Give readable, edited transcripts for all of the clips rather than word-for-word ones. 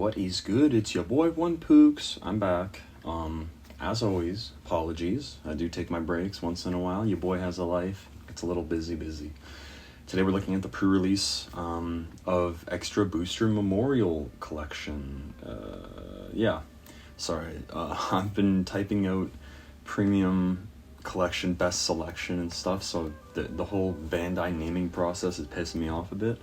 What is good? It's your boy One Pooks. I'm back. As always, apologies. I do take my breaks once in a while. Your boy has a life. It's a little busy. Today we're looking at the pre-release of Extra Booster Memorial Collection. I've been typing out premium collection best selection and stuff, so the whole Bandai naming process is pissing me off a bit.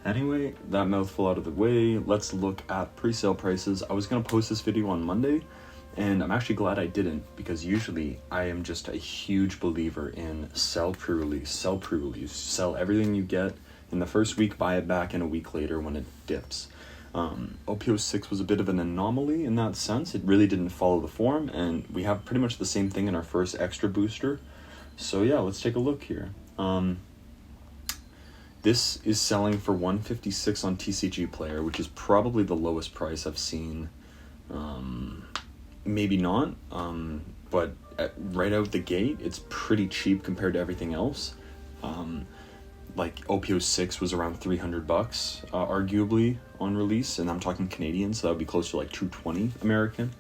Anyway, that mouthful out of the way, let's look at pre-sale prices. I was going to post this video on Monday, and I'm actually glad I didn't, because usually I am just a huge believer in sell pre-release, sell everything you get in the first week, buy it back in a week later when it dips. OP-06 was a bit of an anomaly in that sense. It really didn't follow the form, and we have pretty much the same thing in our first extra booster. So yeah, let's take a look here. This is selling for $156 on TCG Player, which is probably the lowest price I've seen. Maybe not, but right out the gate, it's pretty cheap compared to everything else. Like OP-06 was around $300, arguably on release, and I'm talking Canadian, so that would be close to like $220 American.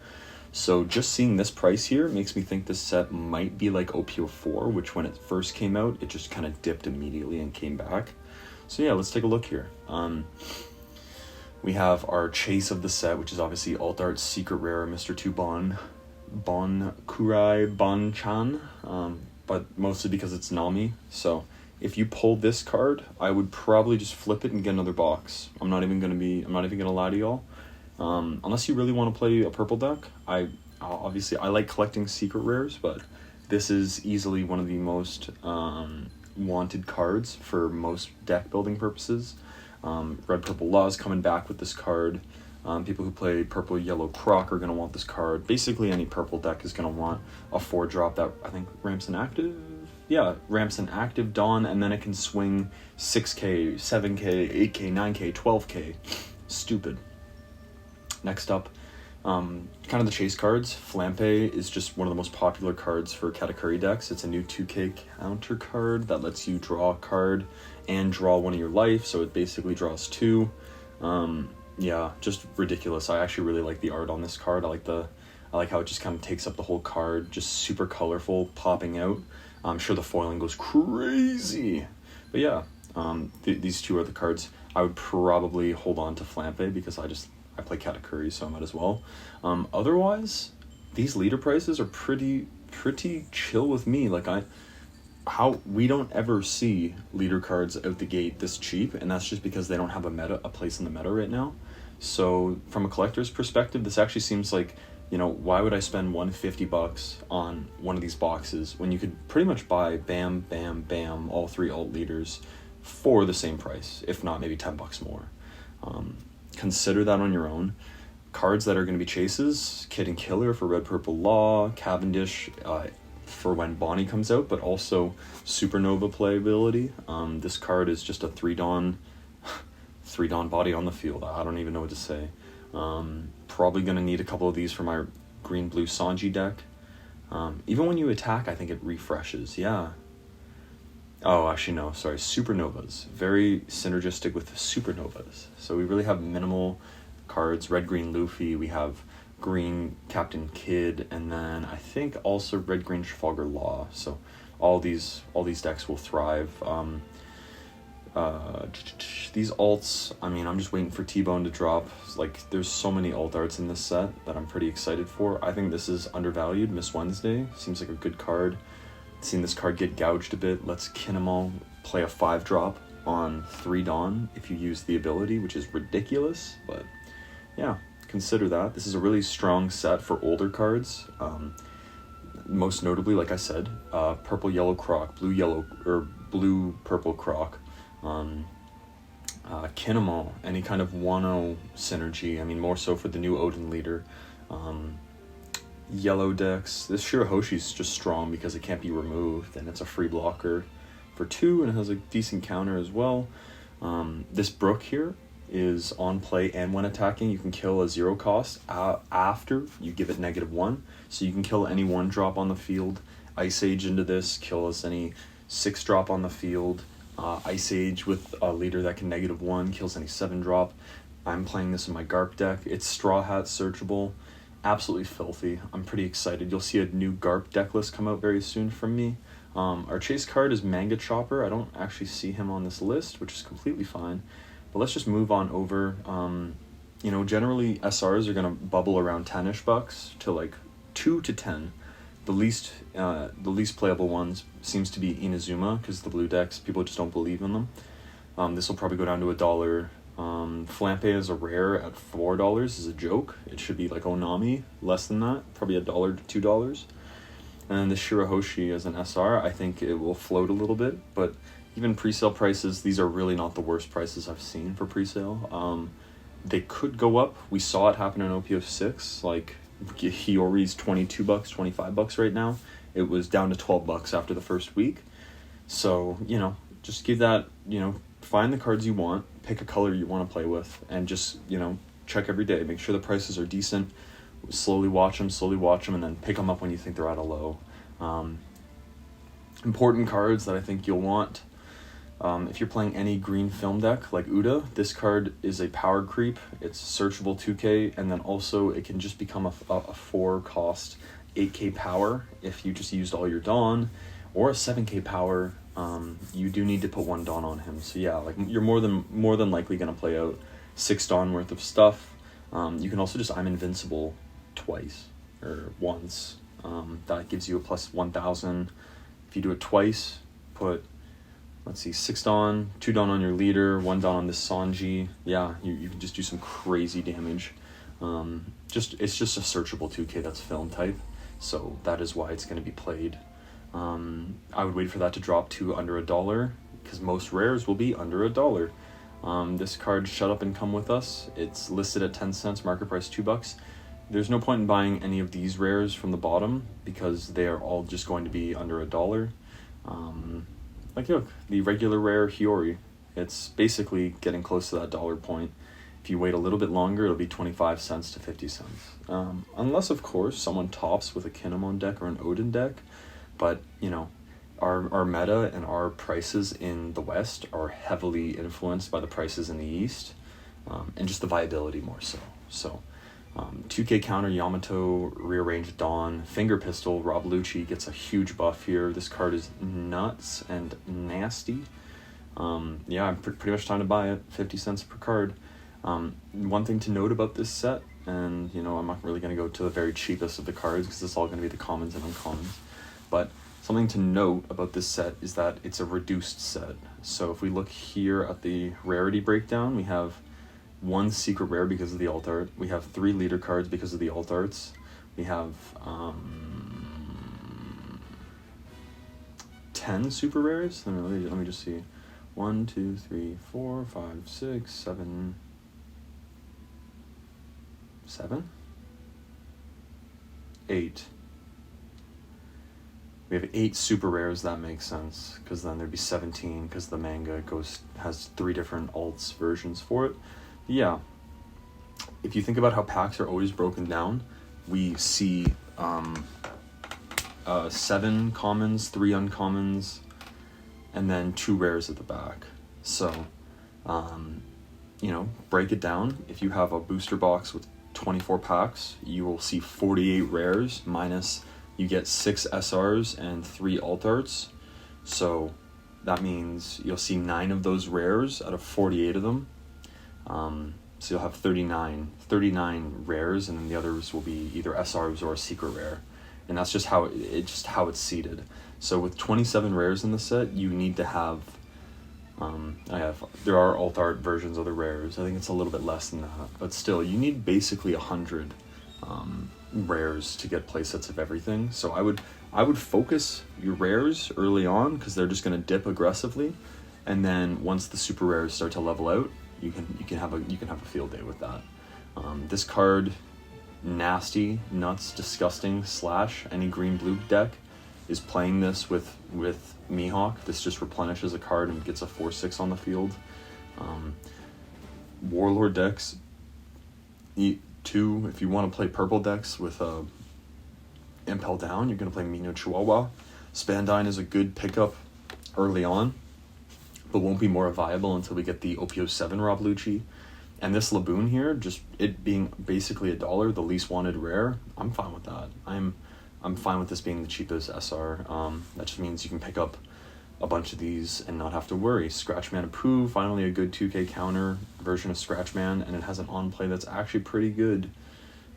So just seeing this price here makes me think this set might be like OP-04, which when it first came out, it just kind of dipped immediately and came back. So yeah, let's take a look here. We have our chase of the set, which is obviously Alt Art Secret Rare Mr. 2 Bon Kurai Bon-chan, but mostly because it's Nami. So if you pull this card, I would probably just flip it and get another box. I'm not even gonna lie to y'all. Unless you really want to play a purple deck. I like collecting secret rares, but this is easily one of the most wanted cards for most deck building purposes. Red Purple Law is coming back with this card. People who play Purple Yellow Croc are going to want this card. Basically any purple deck is going to want a 4-drop that I think ramps an active Dawn, and then it can swing 6k, 7k, 8k, 9k, 12k. Stupid. Next up, kind of the chase cards. Flampe is just one of the most popular cards for Katakuri decks. It's a new 2k counter card that lets you draw a card and draw one of your life, so it basically draws 2. Yeah, just ridiculous. I actually really like the art on this card. I like how it just kind of takes up the whole card, just super colorful, popping out. I'm sure the foiling goes crazy. But yeah, these two are the cards. I would probably hold on to Flampe because I play Katakuri, so I might as well. Otherwise, these leader prices are pretty chill with me. Like we don't ever see leader cards out the gate this cheap, and that's just because they don't have a place in the meta right now. So from a collector's perspective, this actually seems like, why would I spend $150 on one of these boxes when you could pretty much buy bam, bam, bam, all 3 alt leaders for the same price, if not maybe $10 more. Consider that on your own. Cards that are going to be chases: Kid and Killer for Red Purple Law, Cavendish for when Bonnie comes out, but also Supernova playability. This card is just a 3-Dawn body on the field. I don't even know what to say. Probably going to need a couple of these for my green-blue Sanji deck. Even when you attack, I think it refreshes. Yeah. Oh, actually, no. Sorry. Supernovas. Very synergistic with Supernovas. So we really have minimal cards. Red, green Luffy. We have green Captain Kidd. And then I think also red, green Trafalgar Law. So all these decks will thrive. These alts, I'm just waiting for T-Bone to drop. Like, there's so many alt arts in this set that I'm pretty excited for. I think this is undervalued. Miss Wednesday seems like a good card. Seen this card get gouged a bit. Let's Kinemon play a 5-drop on 3 Dawn if you use the ability, which is ridiculous, but yeah, consider that. This is a really strong set for older cards. Most notably, like I said, Purple Yellow Croc, Blue Purple Croc, Kinemon, any kind of Wano synergy. More so for the new Odin leader. Yellow decks. This Shirahoshi's just strong because it can't be removed, and it's a free blocker for 2, and it has a decent counter as well. This Brook here is on play, and when attacking, you can kill a 0 cost after you give it -1. So you can kill any 1-drop on the field. Ice Age into this, kill us any 6-drop on the field. Ice Age with a leader that can -1, kills any 7-drop. I'm playing this in my Garp deck. It's Straw Hat searchable. Absolutely filthy. I'm pretty excited. You'll see a new Garp deck list come out very soon from me. Our chase card is Manga Chopper. I don't actually see him on this list, which is completely fine. But let's just move on over. Generally SRs are going to bubble around 10-ish bucks to like 2 to 10. The least playable ones seems to be Inazuma, because the blue decks, people just don't believe in them. This will probably go down to $1. Flampe is a rare at $4 is a joke. It should be like Onami, less than that, probably $1 to $2. And then the Shirahoshi as an SR, I think it will float a little bit, but even pre-sale prices, these are really not the worst prices I've seen for pre-sale. They could go up. We saw it happen in OPO6, like Hiyori's $22, $25 right now. It was down to $12 after the first week. So, just give that, find the cards you want, pick a color you want to play with, and just, check every day. Make sure the prices are decent. Slowly watch them, and then pick them up when you think they're at a low. Important cards that I think you'll want. If you're playing any green film deck like Uda, this card is a power creep. It's searchable 2k, and then also it can just become a 4-cost 8k power if you just used all your Dawn, or a 7k power. You do need to put 1 Dawn on him. So yeah, like you're more than likely gonna play out 6 Dawn worth of stuff. You can also just I'm invincible twice or once. That gives you a plus 1,000. If you do it twice, put 6 Dawn, 2 Dawn on your leader, 1 Dawn on this Sanji. Yeah, you can just do some crazy damage. It's just a searchable 2k that's film type, so that is why it's going to be played. I would wait for that to drop to under $1, because most rares will be under $1. This card, Shut Up and Come With Us, it's listed at 10 cents, market price $2. There's no point in buying any of these rares from the bottom, because they are all just going to be under $1. Look, the regular rare Hiyori, it's basically getting close to that dollar point. If you wait a little bit longer, it'll be 25 cents to 50 cents. Unless, of course, someone tops with a Kinemon deck or an Odin deck. But, our meta and our prices in the West are heavily influenced by the prices in the East, and just the viability more so. So, 2k counter Yamato, rearranged Dawn, Finger Pistol, Rob Lucci gets a huge buff here. This card is nuts and nasty. Pretty much time to buy it, 50 cents per card. One thing to note about this set, and I'm not really going to go to the very cheapest of the cards because it's all going to be the commons and uncommons, but something to note about this set is that it's a reduced set. So if we look here at the rarity breakdown, we have 1 secret rare because of the alt art. We have 3 leader cards because of the alt arts. We have 10 super rares. Let me just see. 1, 2, 3, 4, 5, 6, 7. 7? 8. We have 8 super rares. That makes sense, because then there'd be 17, because the manga has 3 different alts versions for it. Yeah, if you think about how packs are always broken down, we see 7 commons, 3 uncommons, and then 2 rares at the back. So, break it down. If you have a booster box with 24 packs, you will see 48 rares, minus you get 6 SRs and 3 alt arts. So that means you'll see 9 of those rares out of 48 of them. So you'll have 39 rares, and then the others will be either SRs or a secret rare. And that's just how it's seated. So with 27 rares in the set, you need to have there are alt art versions of the rares. I think it's a little bit less than that, but still, you need basically 100 rares to get playsets of everything. So I would focus your rares early on, because they're just going to dip aggressively, and then once the super rares start to level out, you can have a field day with that. This card, nasty, nuts, disgusting, / any green blue deck is playing this with Mihawk. This just replenishes a card and gets a 4/6 on the field. Warlord decks, if you want to play purple decks with Impel Down, you're going to play Mino Chihuahua. Spandine is a good pickup early on, but won't be more viable until we get the OPO7 Rob Lucci. And this Laboon here, just it being basically $1, the least wanted rare, I'm fine with that. I'm fine with this being the cheapest SR. That just means you can pick up a bunch of these and not have to worry. Scratchman Pooh, finally a good 2K counter version of Scratchman, and it has an on-play that's actually pretty good.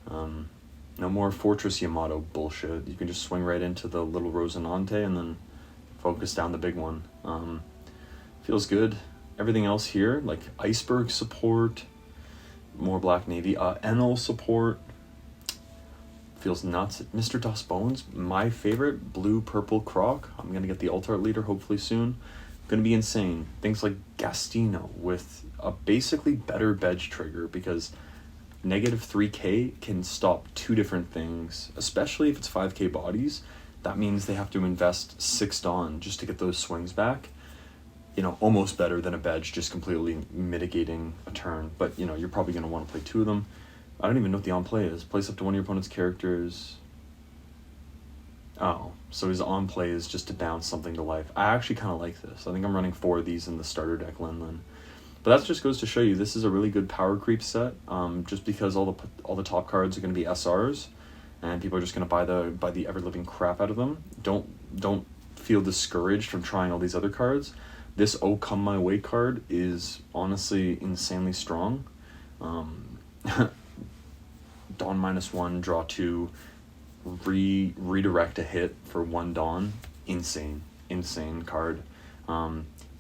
No more Fortress Yamato bullshit. You can just swing right into the little Rosinante and then focus down the big one. Feels good. Everything else here, like Iceberg support, more Black Navy, Enel support, feels nuts. Mr. Dust Bones, my favorite, blue-purple Croc. I'm going to get the Alt-Art leader hopefully soon. Going to be insane. Things like Gastino with a basically better Bedge trigger, because negative 3k can stop 2 different things, especially if it's 5k bodies. That means they have to invest 6 Dawn just to get those swings back. You know, almost better than a Bedge just completely mitigating a turn. But, you know, you're probably going to want to play 2 of them. I don't even know what the on-play is. Place up to one of your opponent's characters. Oh, so his on-play is just to bounce something to life. I actually kind of like this. I think I'm running 4 of these in the starter deck, Linlin. But that just goes to show you this is a really good power creep set. Just because all the top cards are going to be SRs, and people are just going to buy the ever-living crap out of them. Don't feel discouraged from trying all these other cards. This Oh Come My Way card is honestly insanely strong. Dawn -1, draw 2, redirect a hit for 1 Dawn. Insane card.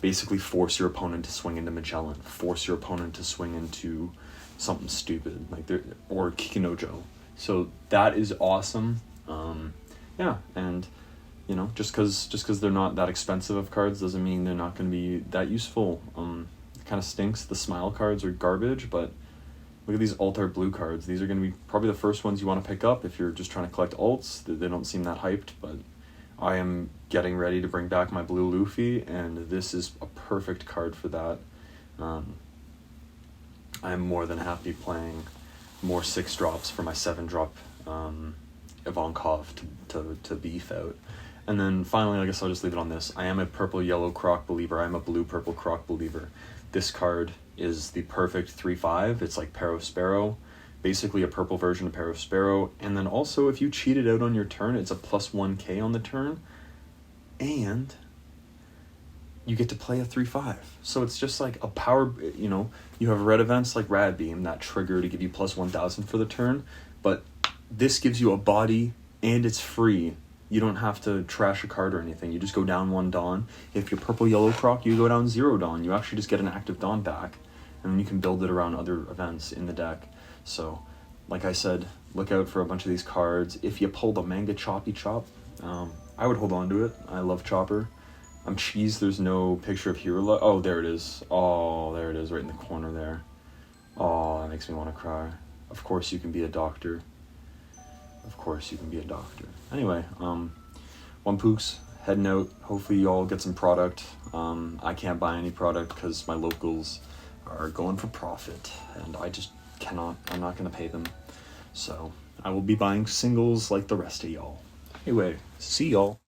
Basically force your opponent to swing into Magellan. Force your opponent to swing into something stupid or Kikinojo. So that is awesome. Yeah, and you know, just because they're not that expensive of cards doesn't mean they're not going to be that useful. It kind of stinks. The Smile cards are garbage, but look at these Alt-Art blue cards. These are going to be probably the first ones you want to pick up if you're just trying to collect alts. They don't seem that hyped, but I am getting ready to bring back my blue Luffy, and this is a perfect card for that. I'm more than happy playing more 6-drops for my 7-drop Ivankov to beef out. And then finally, I guess I'll just leave it on this. I am a purple-yellow Croc believer. I'm a blue-purple Croc believer. This card is the perfect 3/5. It's like Parosparrow, basically a purple version of Parosparrow. And then also, if you cheat it out on your turn, it's a +1k on the turn, and you get to play a 3/5. So it's just like a power, you know, you have red events like Rad Beam that trigger to give you +1000 for the turn, but this gives you a body and it's free. You don't have to trash a card or anything. You just go down 1 Dawn. If you're purple-yellow Croc, you go down 0 Dawn. You actually just get an active Dawn back, and then you can build it around other events in the deck. So, like I said, look out for a bunch of these cards. If you pull the Manga Choppy Chop, I would hold on to it. I love Chopper. I'm cheesed there's no picture of Hero. Oh, there it is. Oh, there it is, right in the corner there. Oh, that makes me want to cry. Of course you can be a doctor. Of course you can be a doctor. Anyway, One Pooks, heading out. Hopefully you all get some product. I can't buy any product because my locals are going for profit, and I just cannot. I'm not going to pay them. So I will be buying singles like the rest of y'all. Anyway, see y'all.